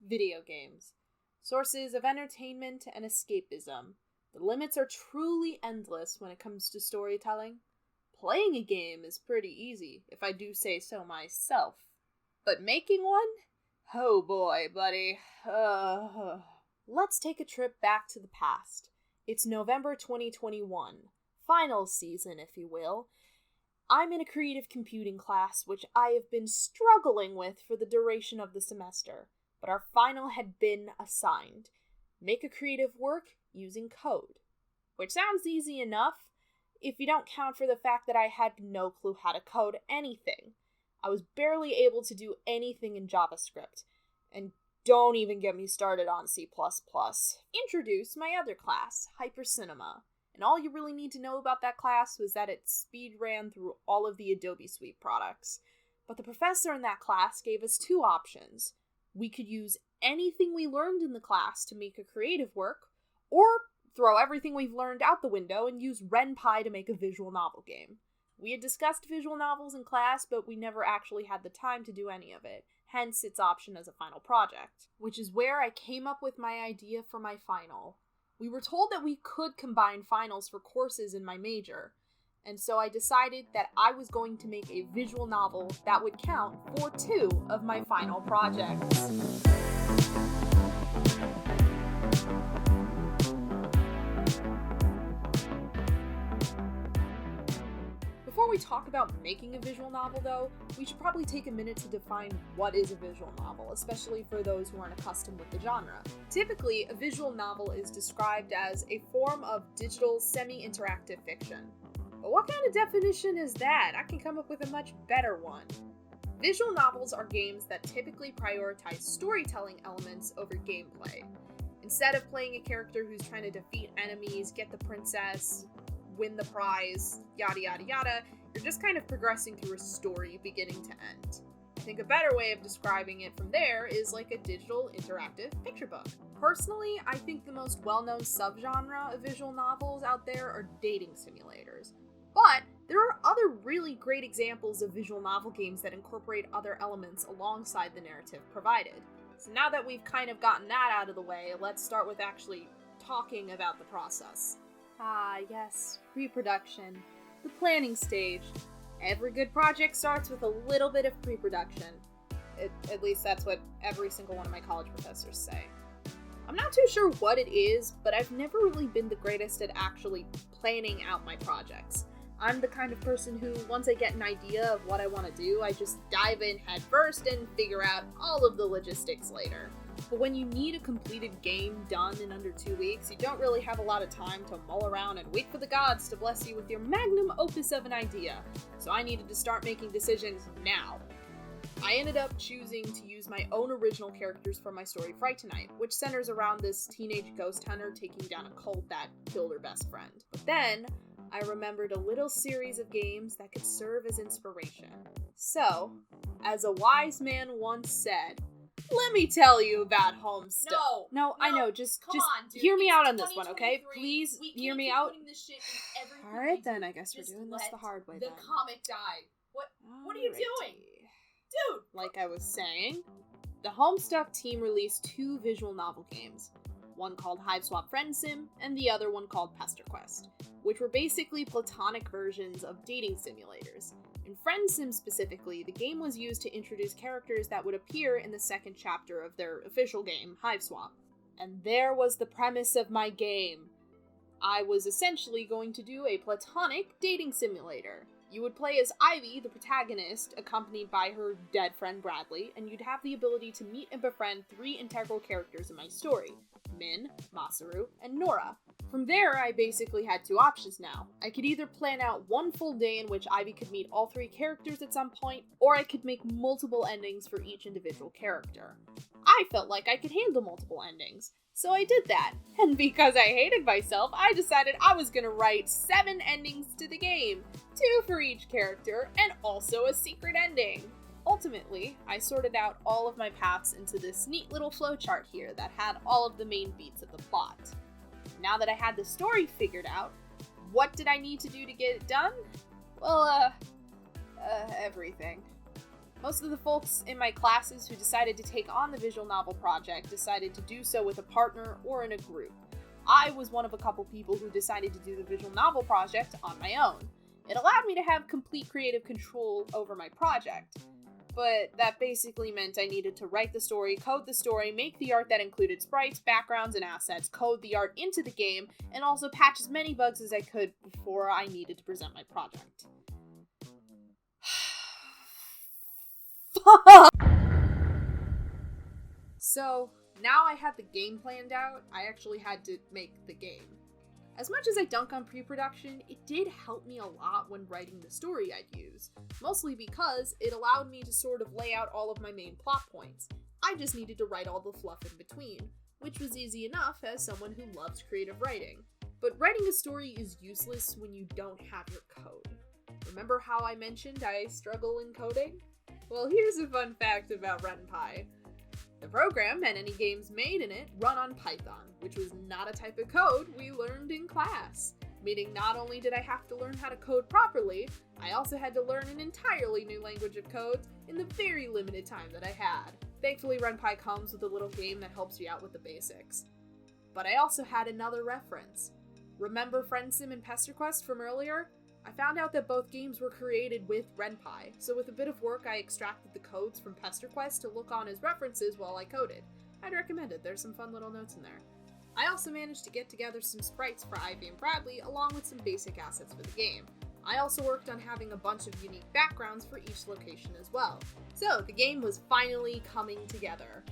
Video games. Sources of entertainment and escapism. The limits are truly endless when it comes to storytelling. Playing a game is pretty easy, if I do say so myself. But making one? Oh boy, buddy. Let's take a trip back to the past. It's November 2021. Finals season, if you will. I'm in a creative computing class, which I have been struggling with for the duration of the semester, but our final had been assigned. Make a creative work using code. Which sounds easy enough, if you don't count for the fact that I had no clue how to code anything. I was barely able to do anything in JavaScript, and don't even get me started on C++. Introduce my other class, Hypercinema. And all you really need to know about that class was that it speed ran through all of the Adobe Suite products. But the professor in that class gave us two options. We could use anything we learned in the class to make a creative work, or throw everything we've learned out the window and use RenPy to make a visual novel game. We had discussed visual novels in class, but we never actually had the time to do any of it, hence its option as a final project. Which is where I came up with my idea for my final. We were told that we could combine finals for courses in my major, and so I decided that I was going to make a visual novel that would count for 2 of my final projects. Before we talk about making a visual novel, though, we should probably take a minute to define what is a visual novel, especially for those who aren't accustomed with the genre. Typically, a visual novel is described as a form of digital, semi-interactive fiction. But what kind of definition is that? I can come up with a much better one. Visual novels are games that typically prioritize storytelling elements over gameplay. Instead of playing a character who's trying to defeat enemies, get the princess, win the prize, yada yada yada, you're just kind of progressing through a story beginning to end. I think a better way of describing it from there is like a digital interactive picture book. Personally, I think the most well-known subgenre of visual novels out there are dating simulators. But there are other really great examples of visual novel games that incorporate other elements alongside the narrative provided. So now that we've kind of gotten that out of the way, let's start with actually talking about the process. Ah, yes, pre-production. The planning stage. Every good project starts with a little bit of pre-production. At least that's what every single one of my college professors say. I'm not too sure what it is, but I've never really been the greatest at actually planning out my projects. I'm the kind of person who, once I get an idea of what I want to do, I just dive in head first and figure out all of the logistics later. But when you need a completed game done in under 2 weeks, you don't really have a lot of time to mull around and wait for the gods to bless you with your magnum opus of an idea. So I needed to start making decisions now. I ended up choosing to use my own original characters for my story Fright Night, which centers around this teenage ghost hunter taking down a cult that killed her best friend. But then, I remembered a little series of games that could serve as inspiration. So, as a wise man once said, let me tell you about Homestuck. No, I know. Just hear me out on this one, okay? Please hear me out. Alright then, I guess we're doing this the hard way then. The comic died. What are you doing? Dude! Like I was saying, the Homestuck team released 2 visual novel games. One called Hiveswap Friend Sim, and the other one called Pester Quest, which were basically platonic versions of dating simulators. In Friend Sim specifically, the game was used to introduce characters that would appear in the second chapter of their official game, Hiveswap. And there was the premise of my game. I was essentially going to do a platonic dating simulator. You would play as Ivy, the protagonist, accompanied by her dead friend Bradley, and you'd have the ability to meet and befriend 3 integral characters in my story: Min, Masaru, and Nora. From there, I basically had 2 options now. I could either plan out one full day in which Ivy could meet all 3 characters at some point, or I could make multiple endings for each individual character. I felt like I could handle multiple endings, so I did that. And because I hated myself, I decided I was gonna write 7 endings to the game, 2 for each character, and also a secret ending. Ultimately, I sorted out all of my paths into this neat little flowchart here that had all of the main beats of the plot. Now that I had the story figured out, what did I need to do to get it done? Well, everything. Most of the folks in my classes who decided to take on the visual novel project decided to do so with a partner or in a group. I was one of a couple people who decided to do the visual novel project on my own. It allowed me to have complete creative control over my project. But that basically meant I needed to write the story, code the story, make the art that included sprites, backgrounds, and assets, code the art into the game, and also patch as many bugs as I could before I needed to present my project. So, now I had the game planned out, I actually had to make the game. As much as I dunk on pre-production, it did help me a lot when writing the story I'd use, mostly because it allowed me to sort of lay out all of my main plot points. I just needed to write all the fluff in between, which was easy enough as someone who loves creative writing. But writing a story is useless when you don't have your code. Remember how I mentioned I struggle in coding? Well, here's a fun fact about RenPy. The program and any games made in it run on Python, which was not a type of code we learned in class. Meaning not only did I have to learn how to code properly, I also had to learn an entirely new language of code in the very limited time that I had. Thankfully, RenPy comes with a little game that helps you out with the basics. But I also had another reference. Remember FriendSim and PesterQuest from earlier? I found out that both games were created with RenPy, so with a bit of work I extracted the codes from PesterQuest to look on as references while I coded. I'd recommend it, there's some fun little notes in there. I also managed to get together some sprites for Ivy and Bradley, along with some basic assets for the game. I also worked on having a bunch of unique backgrounds for each location as well. So, the game was finally coming together.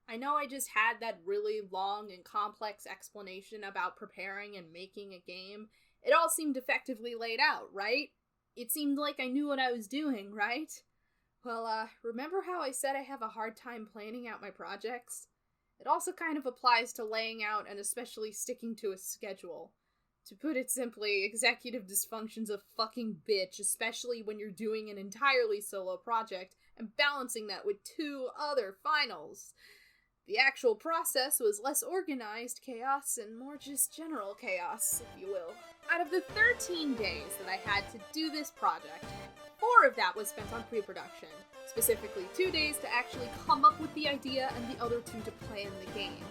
I know I just had that really long and complex explanation about preparing and making a game. It all seemed effectively laid out, right? It seemed like I knew what I was doing, right? Well, remember how I said I have a hard time planning out my projects? It also kind of applies to laying out and especially sticking to a schedule. To put it simply, executive dysfunction's a fucking bitch, especially when you're doing an entirely solo project and balancing that with 2 other finals. The actual process was less organized chaos and more just general chaos, if you will. Out of the 13 days that I had to do this project, 4 of that was spent on pre-production. Specifically 2 days to actually come up with the idea and the other 2 to play in the game.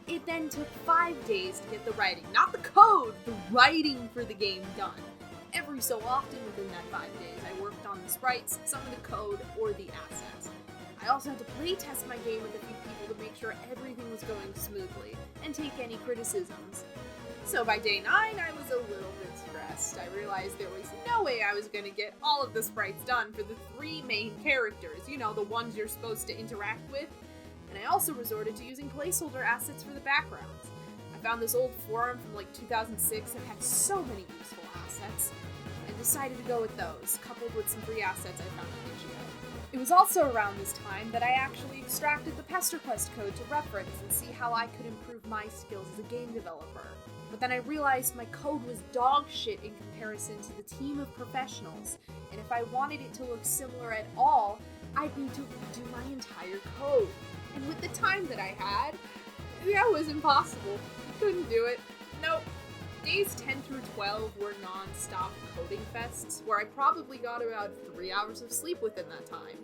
It then took 5 days to get the writing, not the code, the writing for the game done. Every so often within that 5 days, I worked on the sprites, some of the code, or the assets. I also had to playtest my game with a few people to make sure everything was going smoothly, and take any criticisms. So by day 9, I was a little bit stressed. I realized there was no way I was going to get all of the sprites done for the 3 main characters, you know, the ones you're supposed to interact with. And I also resorted to using placeholder assets for the backgrounds. I found this old forum from like 2006 that had so many useful assets, and decided to go with those, coupled with some free assets I found on Itch.io. It was also around this time that I actually extracted the PesterQuest code to reference and see how I could improve my skills as a game developer. But then I realized my code was dog shit in comparison to the team of professionals, and if I wanted it to look similar at all, I'd need to redo my entire code. And with the time that I had, that was impossible. I couldn't do it. Nope. Days 10 through 12 were non-stop coding fests, where I probably got about 3 hours of sleep within that time.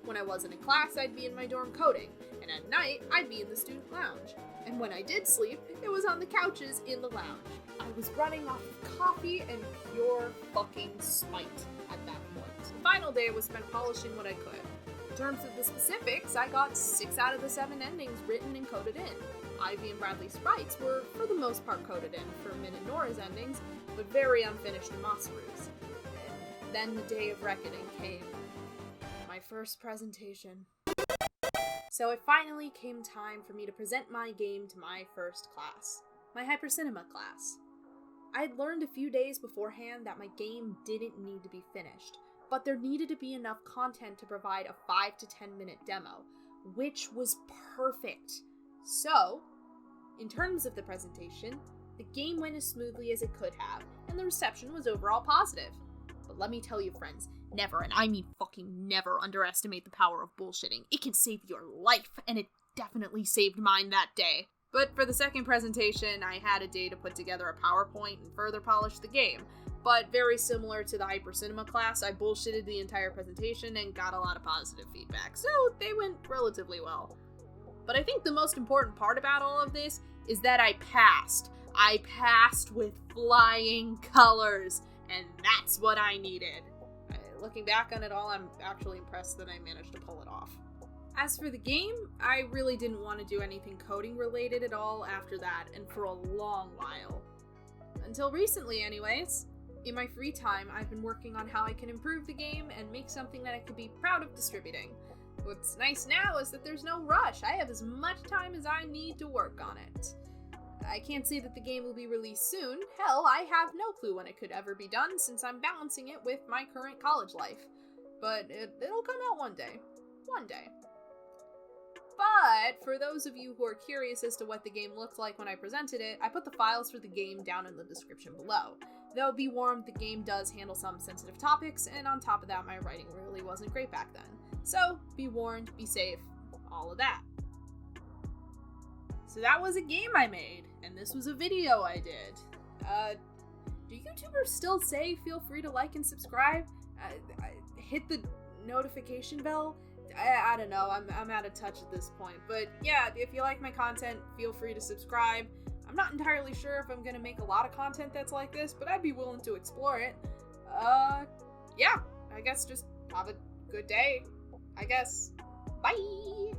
When I wasn't in class, I'd be in my dorm coding, and at night, I'd be in the student lounge. And when I did sleep, it was on the couches in the lounge. I was running off of coffee and pure fucking spite at that point. The final day was spent polishing what I could. In terms of the specifics, I got 6 out of the 7 endings written and coded in. Ivy and Bradley sprites were, for the most part, coded in for Min and Nora's endings, but very unfinished in Masaru's. And then the day of reckoning came. My first presentation. So it finally came time for me to present my game to my first class, my Hypercinema class. I had learned a few days beforehand that my game didn't need to be finished, but there needed to be enough content to provide a 5 to 10 minute demo, which was perfect. So, in terms of the presentation, the game went as smoothly as it could have, and the reception was overall positive. But let me tell you, friends, never, and I mean fucking never, underestimate the power of bullshitting. It can save your life, and it definitely saved mine that day. But for the second presentation, I had a day to put together a PowerPoint and further polish the game. but very similar to the Hyper Cinema class, I bullshitted the entire presentation and got a lot of positive feedback, so they went relatively well. But I think the most important part about all of this is that I passed. I passed with flying colors, and that's what I needed. Looking back on it all, I'm actually impressed that I managed to pull it off. As for the game, I really didn't want to do anything coding related at all after that, and for a long while. Until recently, anyways. In my free time, I've been working on how I can improve the game and make something that I could be proud of distributing. What's nice now is that there's no rush. I have as much time as I need to work on it. I can't say that the game will be released soon. Hell, I have no clue when it could ever be done since I'm balancing it with my current college life. But it'll come out one day. One day. But for those of you who are curious as to what the game looked like when I presented it, I put the files for the game down in the description below. Though be warned, the game does handle some sensitive topics, and on top of that, my writing really wasn't great back then. So, be warned, be safe, all of that. So that was a game I made, and this was a video I did. Do YouTubers still say feel free to like and subscribe? Hit the notification bell? I don't know, I'm out of touch at this point. But yeah, if you like my content, feel free to subscribe. I'm not entirely sure if I'm gonna make a lot of content that's like this, but I'd be willing to explore it. Yeah, I guess just have a good day, I guess. Bye!